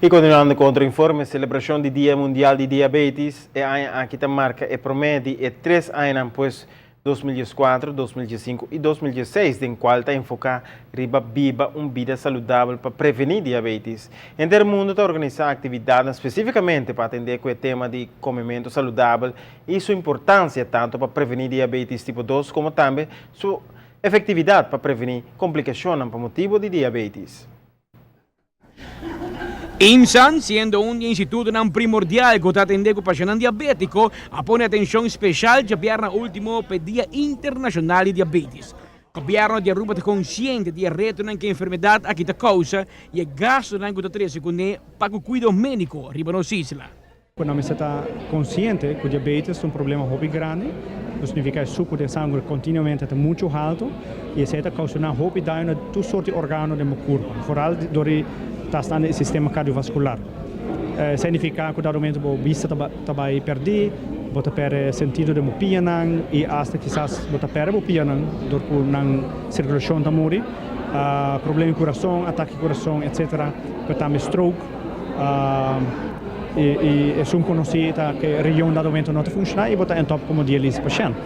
E continuando com outro informe, celebração do Dia Mundial de Diabetes, aqui está marca e promete 3 anos depois 2004, 2005 e 2006, em qual está enfocar riba viva uma vida saudável para prevenir diabetes. Em todo o mundo está organizando atividades especificamente para atender com o tema de comimento saudável e sua importância tanto para prevenir diabetes tipo 2 como também sua efetividade para prevenir complicações por motivo de diabetes. IMSAN, siendo un instituto primordial que atende con pacientes diabéticos, pone atención especial al último Día Internacional de Diabetes. El gobierno de Aruba es consciente de reto que la enfermedad aquí te causa y el gasto que te trae con para el cuidado médico riba Noticia. Quando a gente está consciente que o diabetes é um problema muito grande, isso significa que o suco de sangue continuamente é muito alto e isso está causando muito dano a todas sorte de órgãos do corpo, vooral durante o sistema cardiovascular. Significa que o momento a vista vai perder, você perde sentido de pianang e até quizás você perde o pianang durante a circulação da morte, problema de coração, ataque de coração, etc. Também stroke. E é conhecido que a região da momento não funciona e botar em top como diálise paciente.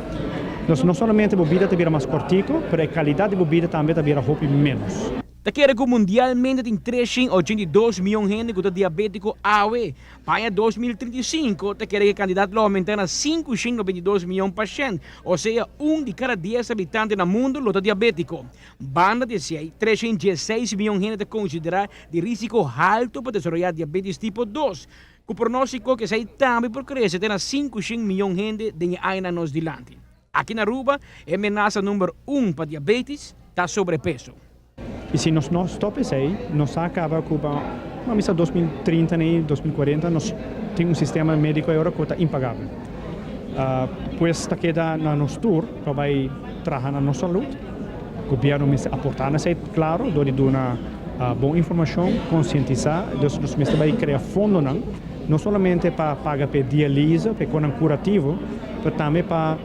Então, não somente a bebida te vira mais cortico, mas a qualidade da bebida também te vira muito menos. Te quer que mundialmente tem 382 milhões de gente com diabético AOE. Para 2035, te quer que o candidato lo aumentar a 522 milhões de pacientes, ou seja, de cada 10 habitantes no mundo lo diabético. Banda de 316 milhões de gente considerar de risco alto para desenvolver diabetes tipo 2. O pronóstico que sai também por crescer tem 500 milhões de gente de anos dilante. Aqui na Aruba, a ameaça número 1 para diabetes está sobrepeso. E se nós stopamos aí, nós acaba com uma missa 2030 e 2040, nós temos um sistema médico agora que está impagável. Pois está queda na nosso tour para vai trabalhar na nossa saúde. O governo me aportar nessa, claro, dando uma boa informação, conscientizar, nós vai criar fundo não somente para pagar para diálise, para um curativo, mas também para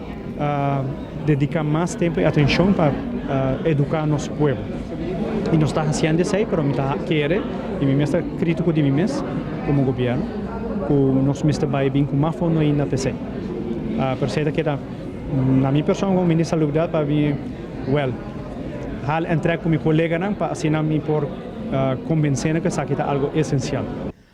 dedicar mais tempo e atenção para educar nosso povo. E nós estamos fazendo isso aí, mas nós queremos, e nós estamos críticos de nós, como governo, que nós vai vir com mais fundo ainda para isso. Por isso, na minha pessoa, como ministro da Saúde, para vir, hal entrega com meu colega para assinar-me por convencer que isso aqui é algo essencial.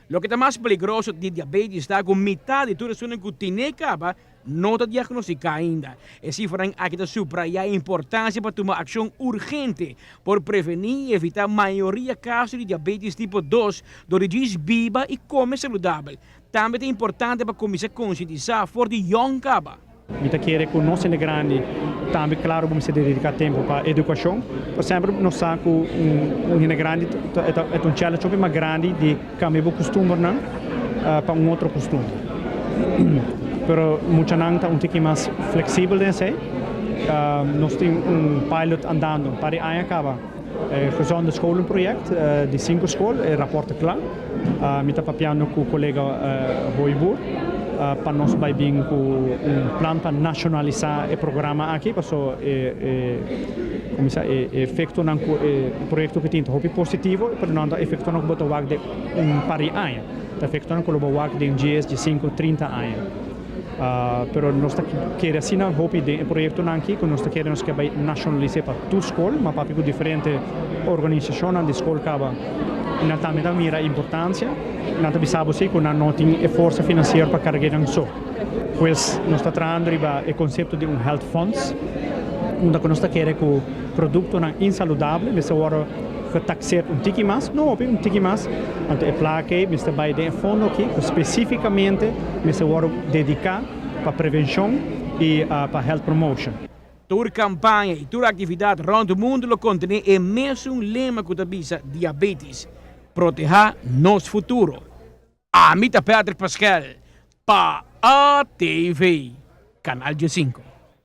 Lo que está más peligroso de diabetes está con mitad de todas las que tiene caba no está diagnosticada ainda. Es cifran aquí está subrayar la importancia para tomar acción urgente por prevenir y evitar mayoría casos de diabetes tipo 2, donde diz viva y come saludable. También es importante para comenzar a concientizar por de young caba. Mita quer que nós é grande, também claro vamos se dedicar tempo para educação. Por exemplo, nós sabemos que grande é challenge mais grande de cambiar o costume não para outro costume. Pero muita não está pouquinho mais flexível nesse. Nós temos pilot andando para aí acaba. Gezonde school projeto de 5 escolas, rapporto claro. Mita papiando com o colega Boibur. Para nós vai vir com plano para nacionalizar o programa aqui, para o efeito do projeto que tem muito positivo, para não dar efeito no botar de pari anos, o efeito no botar de dias de 5, 30 anos. Pero nós queremos assinar o projeto aqui, que nós queremos que vai nacionalizar para toda a escola, mas para diferentes organizações de escola que também dá mira importância. Nós sabemos que não tem força financeira para carregar isso. Pois nós estamos trabalhando o conceito de health funds, onde nós queremos que o produto não insaludável, mas agora que taxar pouquinho mais, não um pouquinho mais, então é placa, mas vai ter fundo aqui que especificamente mas agora dedicar para prevenção e para health promotion. Toda campanha e toda atividade rond o mundo lo contém o mesmo lema que avisa diabetes. Proteger nosso futuro. Amita Patrick Pascal, para a TV, Canal 5.